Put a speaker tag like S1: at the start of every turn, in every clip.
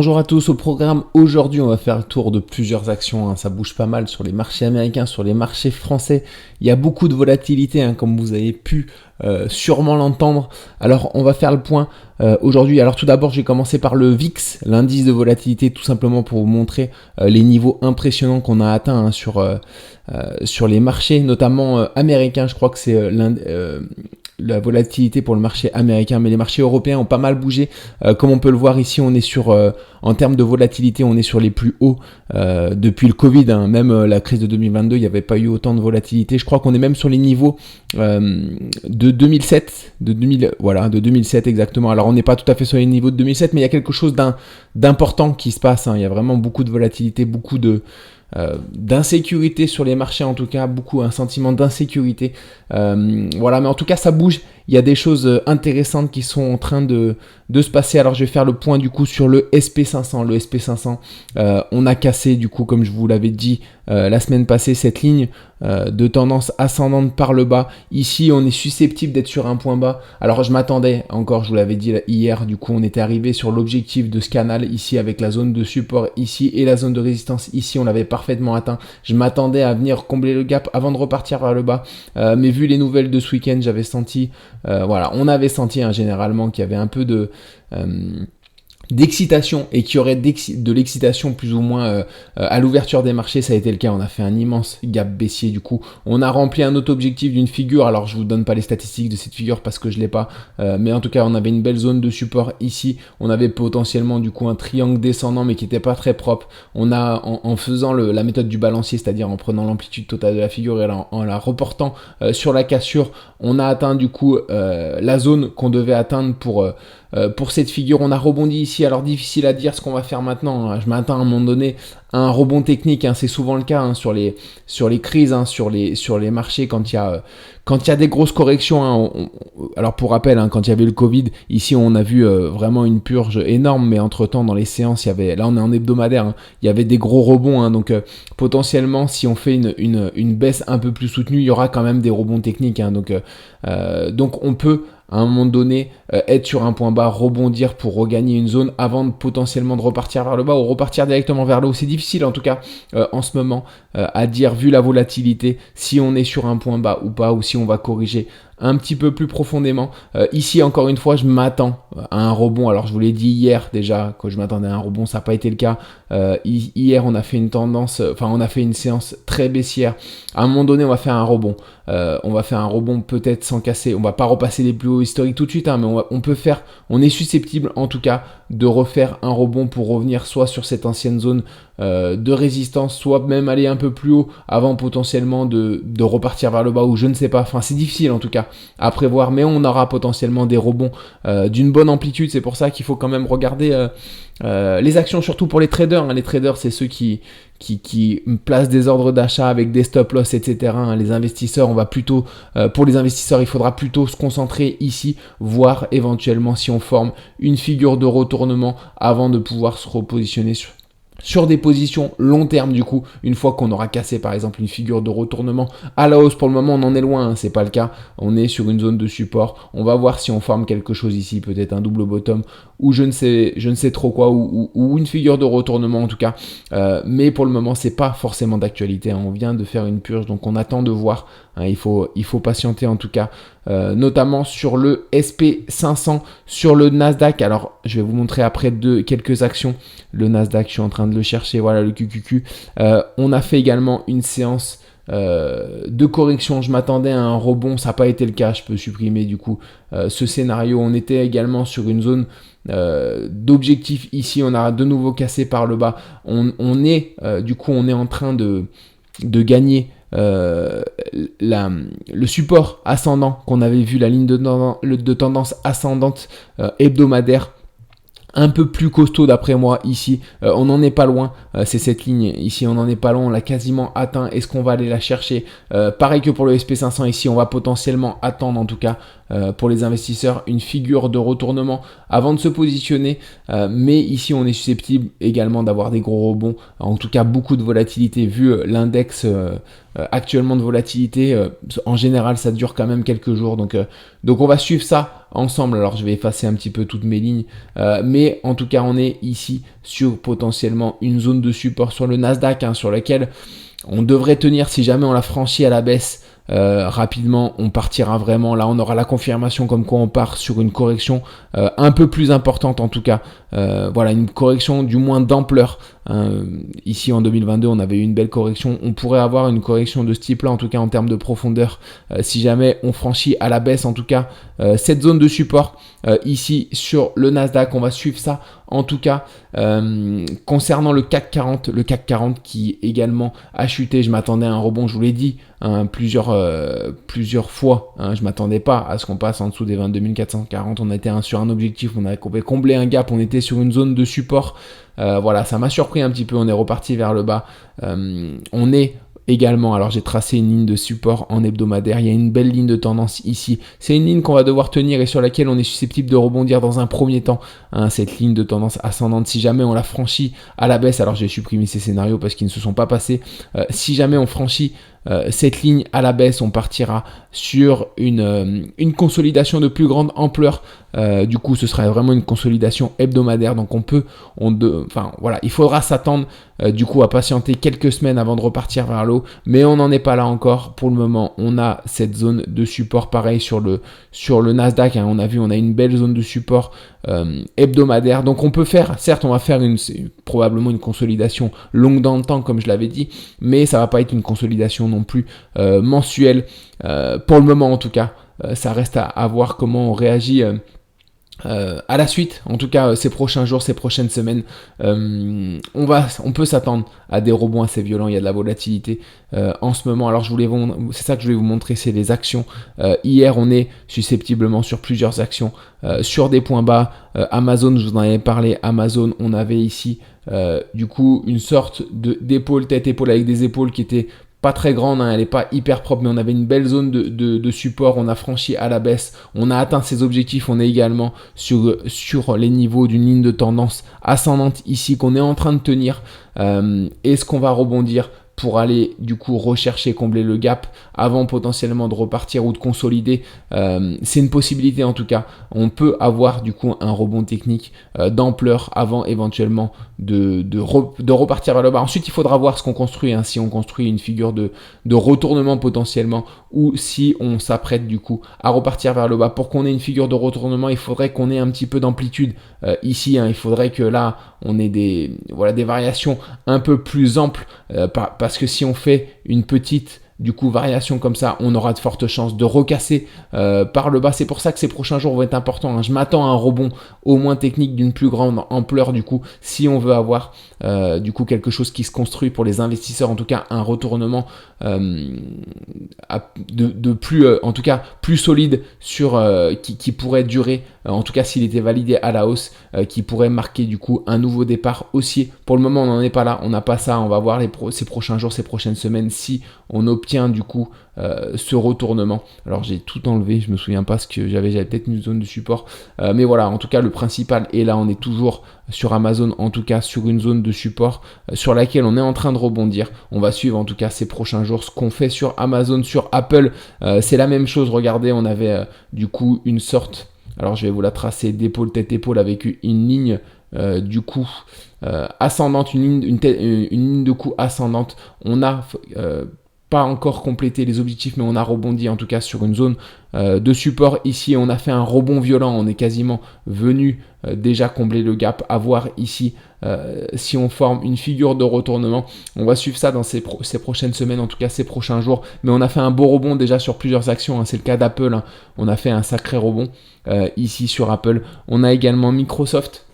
S1: Bonjour à tous, au programme aujourd'hui on va faire le tour de plusieurs actions, ça bouge pas mal sur les marchés américains, sur les marchés français, il y a beaucoup de volatilité comme vous avez pu sûrement l'entendre. Alors on va faire le point aujourd'hui. Alors tout d'abord j'ai commencé par le VIX, l'indice de volatilité, tout simplement pour vous montrer les niveaux impressionnants qu'on a atteints sur les marchés, notamment américains. Je crois que c'est la volatilité pour le marché américain, mais les marchés européens ont pas mal bougé. Comme on peut le voir ici, on est sur, en termes de volatilité, on est sur les plus hauts depuis le Covid. Même la crise de 2022, il n'y avait pas eu autant de volatilité. Je crois qu'on est même sur les niveaux de 2007, de 2007 exactement. Alors on n'est pas tout à fait sur les niveaux de 2007, mais il y a quelque chose d'important qui se passe. Il y a vraiment beaucoup de volatilité, beaucoup d'insécurité sur les marchés, en tout cas un sentiment d'insécurité, mais en tout cas ça bouge, il y a des choses intéressantes qui sont en train de se passer. Alors je vais faire le point du coup sur le SP500. Le SP500, on a cassé du coup, comme je vous l'avais dit la semaine passée, cette ligne de tendance ascendante par le bas. Ici on est susceptible d'être sur un point bas. Alors je m'attendais, encore je vous l'avais dit hier, du coup on était arrivé sur l'objectif de ce canal ici, avec la zone de support ici et la zone de résistance ici, on l'avait parfaitement atteint. Je m'attendais à venir combler le gap avant de repartir vers le bas, mais vu les nouvelles de ce week-end, j'avais senti, on avait senti généralement qu'il y avait un peu d'excitation, et qu'il y aurait de l'excitation plus ou moins à l'ouverture des marchés. Ça a été le cas, on a fait un immense gap baissier. Du coup on a rempli un autre objectif d'une figure. Alors je vous donne pas les statistiques de cette figure parce que je l'ai pas, mais en tout cas on avait une belle zone de support ici. On avait potentiellement du coup un triangle descendant mais qui était pas très propre. On a en faisant la méthode du balancier, c'est-à-dire en prenant l'amplitude totale de la figure et en la reportant sur la cassure, on a atteint du coup la zone qu'on devait atteindre pour cette figure. On a rebondi ici. Alors difficile à dire ce qu'on va faire maintenant. Je m'attends à un moment donné à un rebond technique. C'est souvent le cas sur les crises, sur les marchés, quand il y a des grosses corrections. Alors pour rappel, quand il y avait le Covid, ici on a vu vraiment une purge énorme, mais entre temps dans les séances, là on est en hebdomadaire, il y avait des gros rebonds. Donc potentiellement si on fait une baisse un peu plus soutenue, il y aura quand même des rebonds techniques. Donc on peut à un moment donné être sur un point bas, rebondir pour regagner une zone avant de potentiellement de repartir vers le bas ou repartir directement vers le haut. C'est difficile en tout cas en ce moment à dire, vu la volatilité, si on est sur un point bas ou pas, ou si on va corriger un petit peu plus profondément. Ici encore une fois je m'attends à un rebond. Alors je vous l'ai dit hier déjà que je m'attendais à un rebond, ça n'a pas été le cas. Hier on a fait on a fait une séance très baissière. À un moment donné on va faire un rebond. On va faire un rebond peut-être sans casser. On va pas repasser les plus hauts historiques tout de suite, mais on est susceptible en tout cas de refaire un rebond pour revenir soit sur cette ancienne zone de résistance, soit même aller un peu plus haut avant potentiellement de repartir vers le bas, ou je ne sais pas. C'est difficile en tout cas à prévoir, mais on aura potentiellement des rebonds d'une bonne amplitude. C'est pour ça qu'il faut quand même regarder les actions, surtout pour les traders. Les traders, c'est ceux qui placent des ordres d'achat avec des stop loss, etc. Les investisseurs, pour les investisseurs, il faudra plutôt se concentrer ici, voir éventuellement si on forme une figure de retournement avant de pouvoir se repositionner sur des positions long terme. Du coup, une fois qu'on aura cassé par exemple une figure de retournement à la hausse, pour le moment on en est loin, c'est pas le cas, on est sur une zone de support. On va voir si on forme quelque chose ici, peut-être un double bottom ou je ne sais trop quoi, ou une figure de retournement en tout cas, mais pour le moment c'est pas forcément d'actualité. On vient de faire une purge, donc on attend de voir. Il faut patienter en tout cas, notamment sur le SP500, sur le Nasdaq. Alors je vais vous montrer après quelques actions. Le Nasdaq, je suis en train de le chercher, voilà le QQQ. On a fait également une séance de correction. Je m'attendais à un rebond, ça n'a pas été le cas. Je peux supprimer du coup ce scénario. On était également sur une zone d'objectif ici. On a de nouveau cassé par le bas. On est en train de gagner le support ascendant qu'on avait vu, la ligne de tendance ascendante hebdomadaire, un peu plus costaud d'après moi ici. On n'en est pas loin, c'est cette ligne ici, on n'en est pas loin, on l'a quasiment atteint. Est-ce qu'on va aller la chercher? Pareil que pour le SP500 ici, on va potentiellement attendre en tout cas pour les investisseurs une figure de retournement avant de se positionner, mais ici on est susceptible également d'avoir des gros rebonds, en tout cas beaucoup de volatilité vu l'index actuellement de volatilité, en général ça dure quand même quelques jours, donc on va suivre ça ensemble. Alors je vais effacer un petit peu toutes mes lignes, mais en tout cas on est ici sur potentiellement une zone de support sur le Nasdaq, hein, sur laquelle on devrait tenir. Si jamais on la franchit à la baisse, rapidement on partira vraiment, là on aura la confirmation comme quoi on part sur une correction un peu plus importante, en tout cas voilà, une correction du moins d'ampleur, hein. Ici en 2022 on avait eu une belle correction, on pourrait avoir une correction de ce type là, en tout cas en termes de profondeur, si jamais on franchit à la baisse en tout cas cette zone de support ici sur le Nasdaq. On va suivre ça en tout cas. Concernant le CAC 40 qui également a chuté, je m'attendais à un rebond, je vous l'ai dit, hein, plusieurs fois, hein, je m'attendais pas à ce qu'on passe en dessous des 22 440. On était sur un objectif, on avait comblé un gap, on était sur une zone de support, voilà, ça m'a surpris un petit peu, on est reparti vers le bas, on est également, alors j'ai tracé une ligne de support en hebdomadaire, il y a une belle ligne de tendance ici, c'est une ligne qu'on va devoir tenir et sur laquelle on est susceptible de rebondir dans un premier temps, hein, cette ligne de tendance ascendante. Si jamais on la franchit à la baisse, alors j'ai supprimé ces scénarios parce qu'ils ne se sont pas passés, si jamais on franchit cette ligne à la baisse, on partira sur une consolidation de plus grande ampleur. Du coup, ce sera vraiment une consolidation hebdomadaire. Donc voilà, il faudra s'attendre du coup à patienter quelques semaines avant de repartir vers le haut, mais on n'en est pas là encore. Pour le moment, on a cette zone de support, pareil sur le Nasdaq, hein, on a vu, on a une belle zone de support hebdomadaire. Donc on peut faire, certes, on va faire probablement une consolidation longue dans le temps, comme je l'avais dit, mais ça va pas être une consolidation non plus mensuelle. Pour le moment, en tout cas, ça reste à voir comment on réagit à la suite, en tout cas ces prochains jours, ces prochaines semaines. On peut s'attendre à des rebonds assez violents. Il y a de la volatilité en ce moment. Alors c'est ça que je vais vous montrer, c'est les actions. Hier on est susceptiblement sur plusieurs actions, sur des points bas. Amazon, je vous en avais parlé, Amazon, on avait ici du coup une sorte d'épaule, tête-épaule, avec des épaules qui étaient pas très grande, hein, elle n'est pas hyper propre, mais on avait une belle zone de support, on a franchi à la baisse, on a atteint ses objectifs, on est également sur les niveaux d'une ligne de tendance ascendante ici qu'on est en train de tenir. Est-ce qu'on va rebondir pour aller du coup rechercher, combler le gap avant potentiellement de repartir ou de consolider? C'est une possibilité en tout cas. On peut avoir du coup un rebond technique d'ampleur avant éventuellement de repartir vers le bas. Ensuite, il faudra voir ce qu'on construit, hein, si on construit une figure de retournement potentiellement, ou si on s'apprête du coup à repartir vers le bas. Pour qu'on ait une figure de retournement, il faudrait qu'on ait un petit peu d'amplitude ici, hein. Il faudrait que là on ait des variations un peu plus amples, parce que si on fait une petite du coup variation comme ça, on aura de fortes chances de recasser par le bas. C'est pour ça que ces prochains jours vont être importants, hein. Je m'attends à un rebond au moins technique d'une plus grande ampleur du coup, si on veut avoir du coup quelque chose qui se construit pour les investisseurs, en tout cas un retournement de plus en tout cas plus solide sur qui pourrait durer, en tout cas s'il était validé à la hausse, qui pourrait marquer du coup un nouveau départ haussier. Pour le moment on n'en est pas là, on n'a pas ça. On va voir ces prochains jours, ces prochaines semaines, si on obtient du coup ce retournement. Alors j'ai tout enlevé, je me souviens pas ce que j'avais peut-être une zone de support, mais voilà, en tout cas le principal est là. On est toujours sur Amazon, en tout cas sur une zone de support sur laquelle on est en train de rebondir. On va suivre en tout cas ces prochains jours ce qu'on fait sur Amazon, sur Apple, c'est la même chose. Regardez, on avait du coup une sorte, alors je vais vous la tracer, d'épaule, tête-épaule, avec une ligne du coup ascendante, une ligne de coup ascendante. On a pas encore complété les objectifs, mais on a rebondi en tout cas sur une zone de support ici. On a fait un rebond violent, on est quasiment venu déjà combler le gap. À voir ici si on forme une figure de retournement. On va suivre ça dans ces prochaines semaines, en tout cas ces prochains jours. Mais on a fait un beau rebond déjà sur plusieurs actions, hein. C'est le cas d'Apple, hein. On a fait un sacré rebond ici sur Apple. On a également Microsoft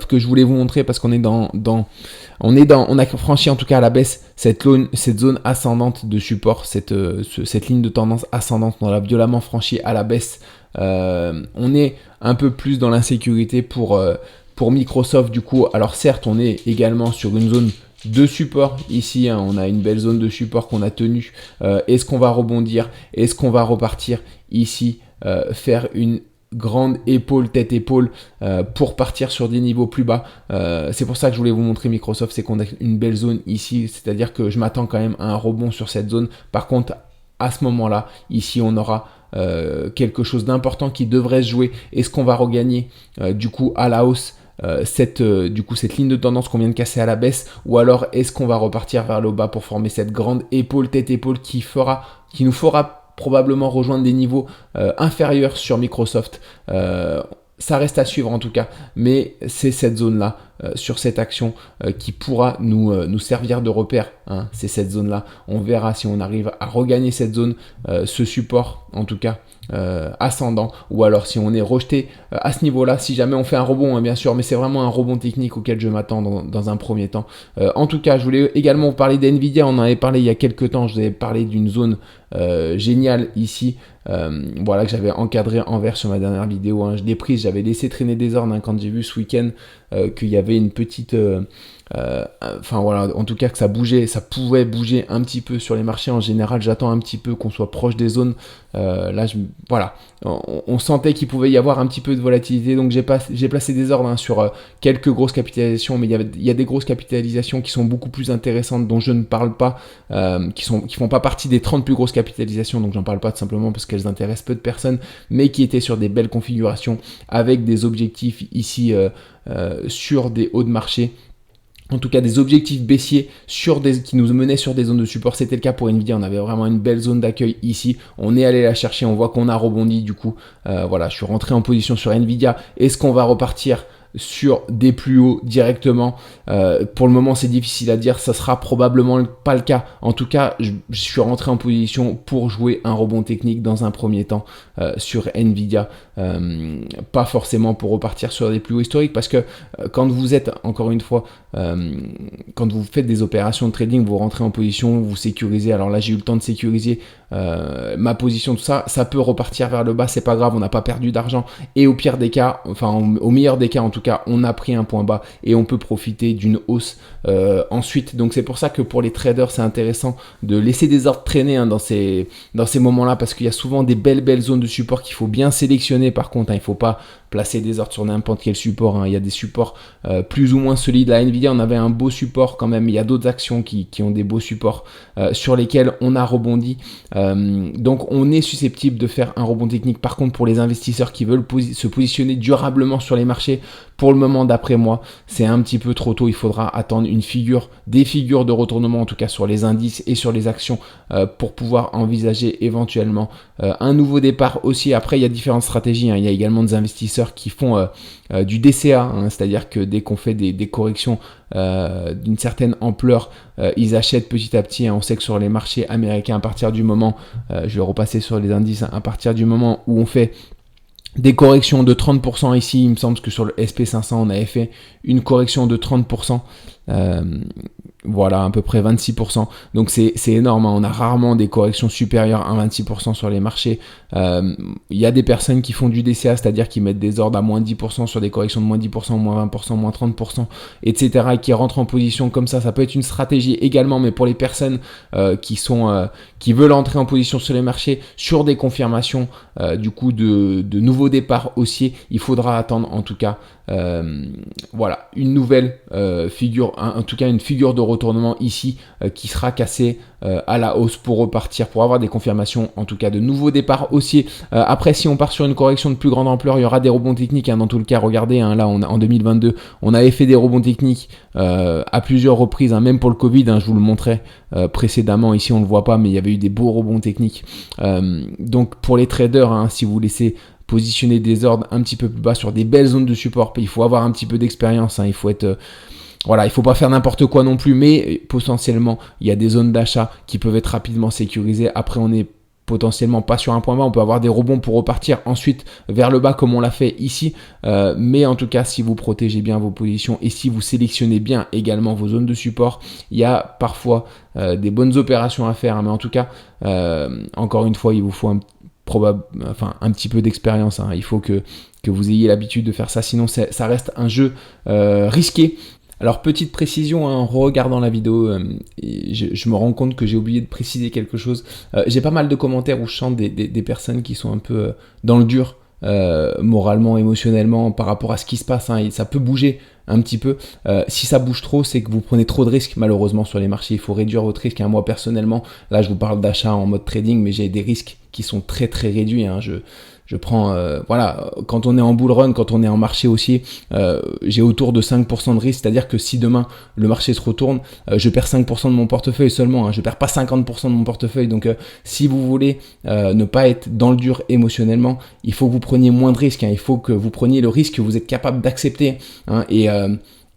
S1: que je voulais vous montrer parce qu'on est on a franchi en tout cas à la baisse cette zone ascendante de support, cette ligne de tendance ascendante, on l'a violemment franchi à la baisse. On est un peu plus dans l'insécurité pour Microsoft du coup. Alors certes, on est également sur une zone de support ici, hein. On a une belle zone de support qu'on a tenue. Est-ce qu'on va rebondir? Est-ce qu'on va repartir ici faire une grande épaule, tête-épaule pour partir sur des niveaux plus bas. C'est pour ça que je voulais vous montrer Microsoft, c'est qu'on a une belle zone ici, c'est-à-dire que je m'attends quand même à un rebond sur cette zone. Par contre, à ce moment-là, ici, on aura quelque chose d'important qui devrait se jouer. Est-ce qu'on va regagner du coup à la hausse cette ligne de tendance qu'on vient de casser à la baisse, ou alors est-ce qu'on va repartir vers le bas pour former cette grande épaule, tête-épaule qui nous fera probablement rejoindre des niveaux inférieurs sur Microsoft. Ça reste à suivre en tout cas, mais c'est cette zone-là, sur cette action, qui pourra nous servir de repère. Hein. C'est cette zone-là. On verra si on arrive à regagner cette zone, ce support en tout cas ascendant, ou alors si on est rejeté à ce niveau-là, si jamais on fait un rebond, hein, bien sûr, mais c'est vraiment un rebond technique auquel je m'attends dans un premier temps. En tout cas, je voulais également vous parler d'NVIDIA. On en avait parlé il y a quelques temps. Je vous avais parlé d'une zone géniale ici. Voilà, que j'avais encadré en vert sur ma dernière vidéo. Hein. Je l'ai prise, j'avais laissé traîner des ordres quand j'ai vu ce week-end qu'il y avait une petite... enfin voilà, en tout cas que ça bougeait, ça pouvait bouger un petit peu sur les marchés. En général, j'attends un petit peu qu'on soit proche des zones. Là, voilà, on sentait qu'il pouvait y avoir un petit peu de volatilité, donc j'ai placé des ordres hein, sur quelques grosses capitalisations, mais il y a des grosses capitalisations qui sont beaucoup plus intéressantes, dont je ne parle pas, qui font pas partie des 30 plus grosses capitalisations, donc j'en parle pas tout simplement parce qu'elles intéressent peu de personnes, mais qui étaient sur des belles configurations avec des objectifs ici sur des hauts de marché. En tout cas, des objectifs baissiers qui nous menaient sur des zones de support. C'était le cas pour Nvidia. On avait vraiment une belle zone d'accueil ici. On est allé la chercher. On voit qu'on a rebondi. Du coup, voilà, je suis rentré en position sur Nvidia. Est-ce qu'on va repartir sur des plus hauts directement? Pour le moment, c'est difficile à dire. Ça sera probablement pas le cas. En tout cas, je suis rentré en position pour jouer un rebond technique dans un premier temps sur Nvidia. Pas forcément pour repartir sur des plus hauts historiques, parce que quand vous êtes, encore une fois, quand vous faites des opérations de trading, vous rentrez en position, vous sécurisez. Alors là, j'ai eu le temps de sécuriser ma position, tout ça. Ça peut repartir vers le bas, c'est pas grave, on n'a pas perdu d'argent. Et au pire des cas, enfin au meilleur des cas en tout cas, on a pris un point bas et on peut profiter d'une hausse ensuite. Donc c'est pour ça que pour les traders, c'est intéressant de laisser des ordres traîner hein, dans ces moments-là, parce qu'il y a souvent des belles zones de support qu'il faut bien sélectionner. Par contre, hein, il ne faut pas placer des ordres sur n'importe quel support. Hein. Il y a des supports plus ou moins solides. La Nvidia, on avait un beau support quand même. Il y a d'autres actions qui ont des beaux supports sur lesquels on a rebondi. Donc on est susceptible de faire un rebond technique. Par contre, pour les investisseurs qui veulent se positionner durablement sur les marchés, pour le moment, d'après moi, c'est un petit peu trop tôt. Il faudra attendre des figures de retournement, en tout cas sur les indices et sur les actions, pour pouvoir envisager éventuellement un nouveau départ aussi. Après, il y a différentes stratégies. Hein. Il y a également des investisseurs qui font du DCA, hein, c'est-à-dire que dès qu'on fait des corrections d'une certaine ampleur, ils achètent petit à petit. Hein. On sait que sur les marchés américains, à partir du moment, je vais repasser sur les indices, hein, à partir du moment où on fait des corrections de 30% ici, il me semble que sur le SP500, on avait fait une correction de 30%. Voilà, à peu près 26%. Donc c'est énorme. Hein. On a rarement des corrections supérieures à 26% sur les marchés. Il y a des personnes qui font du DCA, c'est-à-dire qui mettent des ordres à moins 10% sur des corrections de moins 10%, moins 20%, moins 30%, etc. et qui rentrent en position comme ça. Ça peut être une stratégie également, mais pour les personnes qui veulent entrer en position sur les marchés, sur des confirmations du coup de nouveaux départs haussiers, il faudra attendre en tout cas voilà, une nouvelle figure, en tout cas une figure de retournement ici qui sera cassée à la hausse pour repartir, pour avoir des confirmations en tout cas de nouveaux départs haussiers. Après, si on part sur une correction de plus grande ampleur, il y aura des rebonds techniques hein, dans tout le cas. Regardez, hein, là en 2022, on avait fait des rebonds techniques à plusieurs reprises, hein, même pour le Covid, hein, je vous le montrais précédemment, ici on ne le voit pas, mais il y avait eu des beaux rebonds techniques. Donc pour les traders, hein, si vous laissez positionner des ordres un petit peu plus bas sur des belles zones de support, il faut avoir un petit peu d'expérience, hein, il faut être... Voilà, il faut pas faire n'importe quoi non plus, mais potentiellement, il y a des zones d'achat qui peuvent être rapidement sécurisées. Après, on est potentiellement pas sur un point bas, on peut avoir des rebonds pour repartir ensuite vers le bas comme on l'a fait ici. Mais en tout cas, si vous protégez bien vos positions et si vous sélectionnez bien également vos zones de support, il y a parfois des bonnes opérations à faire. Hein, mais en tout cas, encore une fois, il vous faut un petit peu d'expérience. Hein. Il faut que vous ayez l'habitude de faire ça, sinon ça reste un jeu risqué. Alors petite précision, hein, en regardant la vidéo, je me rends compte que j'ai oublié de préciser quelque chose. J'ai pas mal de commentaires où je chante des personnes qui sont un peu dans le dur moralement, émotionnellement, par rapport à ce qui se passe, hein, et ça peut bouger un petit peu. Si ça bouge trop, c'est que vous prenez trop de risques malheureusement sur les marchés. Il faut réduire votre risque, hein. Moi personnellement, là je vous parle d'achat en mode trading, mais j'ai des risques qui sont très très réduits, hein. Je prends, voilà, quand on est en bull run, quand on est en marché haussier, j'ai autour de 5% de risque, c'est-à-dire que si demain le marché se retourne, je perds 5% de mon portefeuille seulement, hein. Je perds pas 50% de mon portefeuille. Donc si vous voulez ne pas être dans le dur émotionnellement, il faut que vous preniez moins de risques, hein. Il faut que vous preniez le risque que vous êtes capable d'accepter, hein.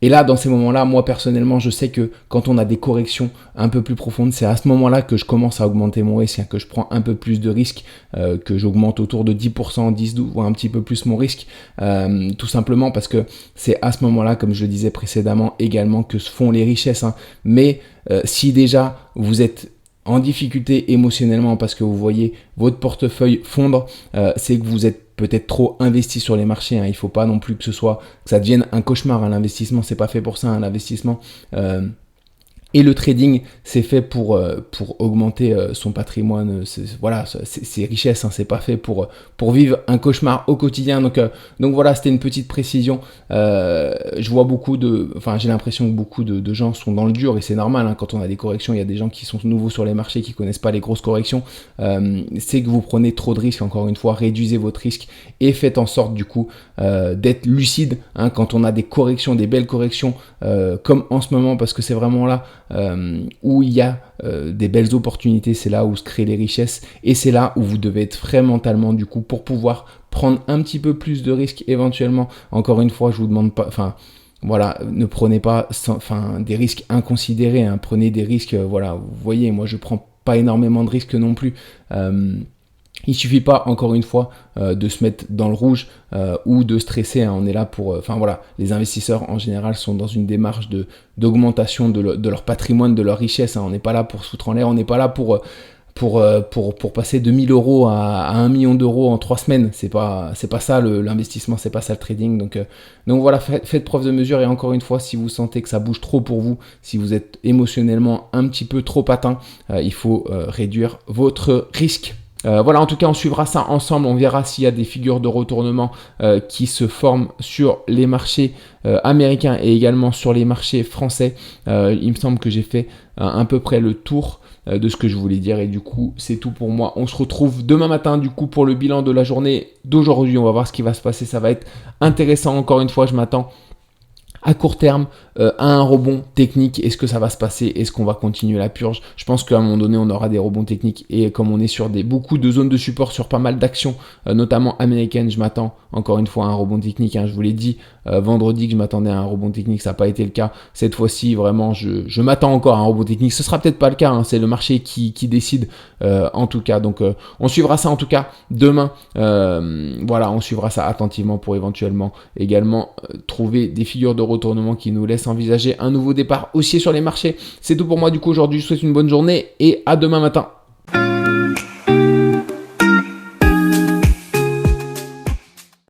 S1: Et là, dans ces moments-là, moi personnellement, je sais que quand on a des corrections un peu plus profondes, c'est à ce moment-là que je commence à augmenter mon risque, hein, que je prends un peu plus de risques, que j'augmente autour de 10%, 10, 12, ou un petit peu plus mon risque, tout simplement parce que c'est à ce moment-là, comme je le disais précédemment, également que se font les richesses, hein. Mais si déjà vous êtes en difficulté émotionnellement parce que vous voyez votre portefeuille fondre, c'est que vous êtes peut-être trop investi sur les marchés, hein. Il ne faut pas non plus que ça devienne un cauchemar, hein. L'investissement, c'est pas fait pour ça, hein. L'investissement et le trading, c'est fait pour augmenter son patrimoine, voilà, ses richesses, hein. C'est pas fait pour vivre un cauchemar au quotidien. Donc voilà, c'était une petite précision. Je vois j'ai l'impression que beaucoup de gens sont dans le dur et c'est normal, hein. Quand on a des corrections, il y a des gens qui sont nouveaux sur les marchés, qui connaissent pas les grosses corrections. C'est que vous prenez trop de risques. Encore une fois, réduisez votre risque et faites en sorte du coup d'être lucide, hein, quand on a des corrections, des belles corrections, comme en ce moment, parce que c'est vraiment là où il y a des belles opportunités, c'est là où se créent les richesses et c'est là où vous devez être frais mentalement du coup pour pouvoir prendre un petit peu plus de risques éventuellement. Encore une fois, je vous demande pas, voilà, ne prenez pas des risques inconsidérés, hein. Prenez des risques, voilà, vous voyez, moi je prends pas énormément de risques non plus. Il suffit pas, encore une fois, de se mettre dans le rouge ou de stresser, hein. On est là pour... voilà, les investisseurs en général sont dans une démarche d'augmentation de leur patrimoine, de leur richesse, hein. On n'est pas là pour se foutre en l'air, on n'est pas là pour passer de 1000 euros à 1 million d'euros en 3 semaines. C'est pas ça l'investissement, c'est pas ça le trading. Donc voilà, faites preuve de mesure et encore une fois, si vous sentez que ça bouge trop pour vous, si vous êtes émotionnellement un petit peu trop atteint, il faut réduire votre risque. Voilà, en tout cas, on suivra ça ensemble. On verra s'il y a des figures de retournement qui se forment sur les marchés américains et également sur les marchés français. Il me semble que j'ai fait à peu près le tour de ce que je voulais dire et du coup, c'est tout pour moi. On se retrouve demain matin du coup pour le bilan de la journée d'aujourd'hui. On va voir ce qui va se passer. Ça va être intéressant. Encore une fois, je m'attends à court terme à un rebond technique. Est-ce que ça va se passer? Est-ce qu'on va continuer la purge? Je pense qu'à un moment donné on aura des rebonds techniques et comme on est sur beaucoup de zones de support, sur pas mal d'actions, notamment américaines, je m'attends encore une fois à un rebond technique, hein. Je vous l'ai dit vendredi que je m'attendais à un rebond technique, ça n'a pas été le cas. Cette fois-ci vraiment je m'attends encore à un rebond technique. Ce sera peut-être pas le cas, hein. C'est le marché qui décide en tout cas. Donc on suivra ça en tout cas demain. Voilà, on suivra ça attentivement pour éventuellement également trouver des figures de retournement qui nous laissent envisager un nouveau départ haussier sur les marchés. C'est tout pour moi du coup aujourd'hui. Je vous souhaite une bonne journée et à demain matin.